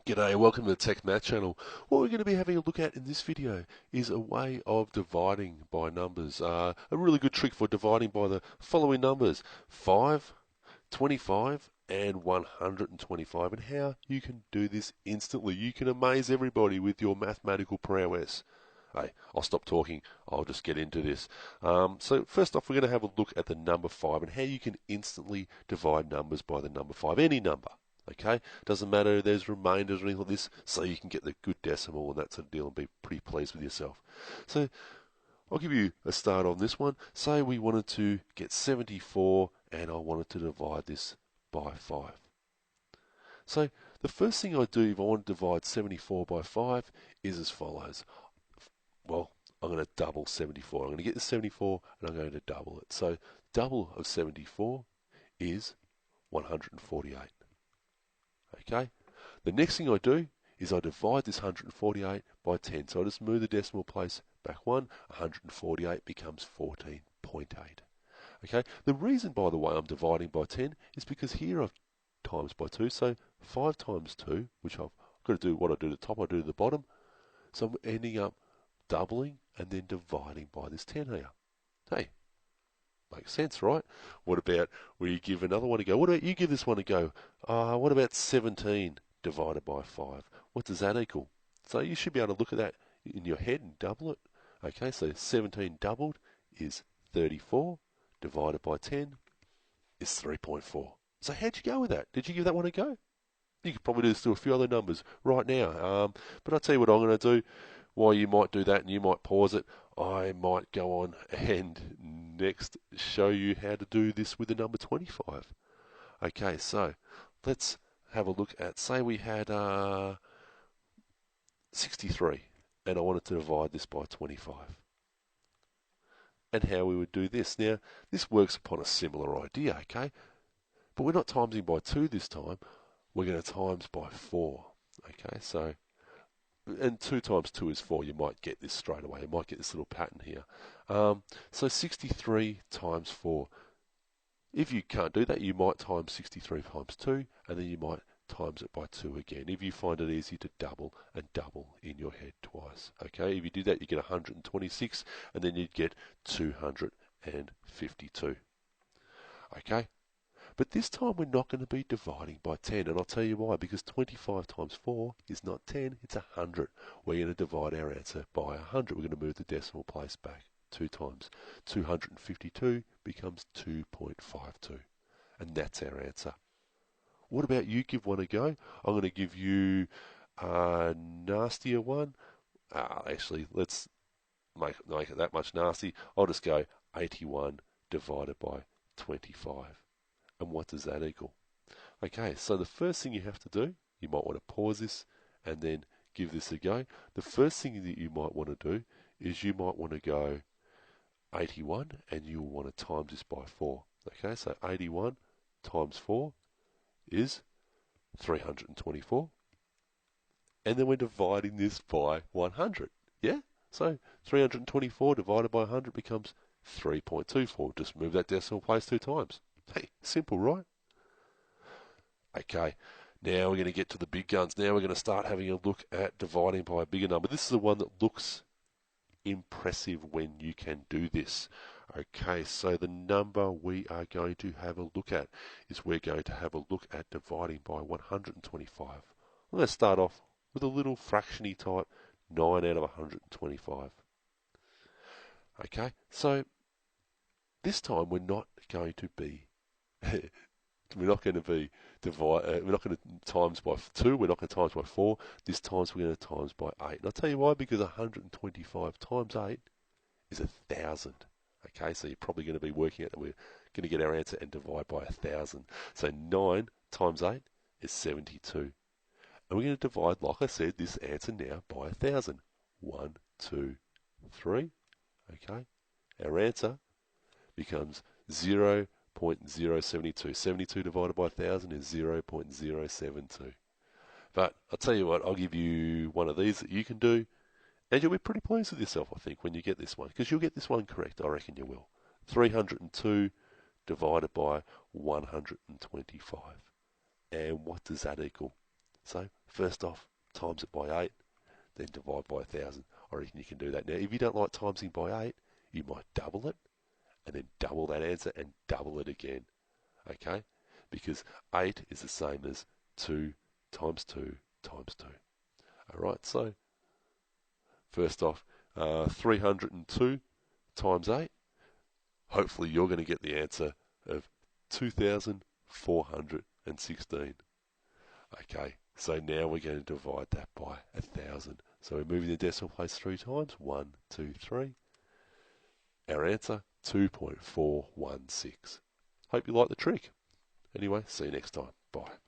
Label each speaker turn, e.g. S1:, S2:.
S1: G'day, welcome to the Tech Math channel. What we're going to be having a look at in this video is a way of dividing by numbers. A really good trick for dividing by the following numbers: 5, 25, and 125, and how you can do this instantly. You can amaze everybody with your mathematical prowess. Hey, I'll stop talking. I'll just get into this. So first off, we're going to have a look at the number 5 and how you can instantly divide numbers by the number 5, any number. Okay, doesn't matter if there's remainders or anything like this, so you can get the good decimal and that sort of deal and be pretty pleased with yourself. So I'll give you a start on this one. Say we wanted to get 74 and I wanted to divide this by 5. So the first thing I do if I want to divide 74 by 5 is as follows. Well, I'm going to double 74. I'm going to get the 74 and I'm going to double it. So double of 74 is 148. Okay, the next thing I do is I divide this 148 by 10. So I just move the decimal place back 1. 148 becomes 14.8. Okay, the reason, by the way, I'm dividing by 10 is because here I've times by 2. So 5 times 2, which I've got to do what I do at the top, I do at the bottom. So I'm ending up doubling and then dividing by this 10 here. Hey, makes sense, right? What about where you give another one a go? What about you give this one a go? What about 17 divided by 5? What does that equal? So you should be able to look at that in your head and double it. Okay, so 17 doubled is 34, divided by 10 is 3.4. So how'd you go with that? Did you give that one a go? You could probably do this to a few other numbers right now. But I'll tell you what I'm going to do. While you might do that and you might pause it, I might go on and next show you how to do this with the number 25. Okay, so let's have a look at, say we had 63 and I wanted to divide this by 25. And how we would do this. Now, this works upon a similar idea, okay? But we're not timesing by 2 this time. We're going to times by 4. Okay, so and 2 times 2 is 4. You might get this straight away. You might get this little pattern here. So 63 times 4. If you can't do that, you might times 63 times 2, and then you might times it by 2 again, if you find it easy to double and double in your head twice. Okay, if you do that, you get 126, and then you'd get 252. Okay? But this time we're not going to be dividing by 10, and I'll tell you why. Because 25 times 4 is not 10, it's 100. We're going to divide our answer by 100. We're going to move the decimal place back 2 times. 252 becomes 2.52, and that's our answer. What about you give one a go? I'm going to give you a nastier one. Actually, let's make it that much nasty. I'll just go 81 divided by 25. And what does that equal? Okay, so the first thing you have to do, you might want to pause this and then give this a go. The first thing that you might want to do is you might want to go 81 and you'll want to times this by 4. Okay, so 81 times 4 is 324. And then we're dividing this by 100. Yeah? So 324 divided by 100 becomes 3.24. Just move that decimal place 2 times. Hey, simple, right? Okay, now we're going to get to the big guns. Now we're going to start having a look at dividing by a bigger number. This is the one that looks impressive when you can do this. Okay, so the number we are going to have a look at is we're going to have a look at dividing by 125. I'm going to start off with a little fractiony type 9 out of 125. Okay, so this time we're not going to be we're not going to times by 2, we're not going to times by 4. This time we're going to times by 8. And I'll tell you why, because 125 times 8 is 1,000. Okay, so you're probably going to be working out that we're going to get our answer and divide by 1,000. So 9 times 8 is 72. And we're going to divide, like I said, this answer now by 1,000. 1, 2, 3. Okay, our answer becomes 0.072. 72 divided by 1,000 is 0.072. But I'll tell you what, I'll give you one of these that you can do, and you'll be pretty pleased with yourself, I think, when you get this one, because you'll get this one correct. I reckon you will. 302 divided by 125. And what does that equal? So first off, times it by 8, then divide by 1,000. I reckon you can do that. Now, if you don't like timesing by 8, you might double it, and then double that answer, and double it again. Okay? Because 8 is the same as 2 times 2 times 2. Alright, so first off, 302 times 8. Hopefully you're going to get the answer of 2,416. Okay, so now we're going to divide that by 1,000. So we're moving the decimal place 3 times. 1, 2, 3. Our answer, 2.416. Hope you like the trick. Anyway, see you next time. Bye.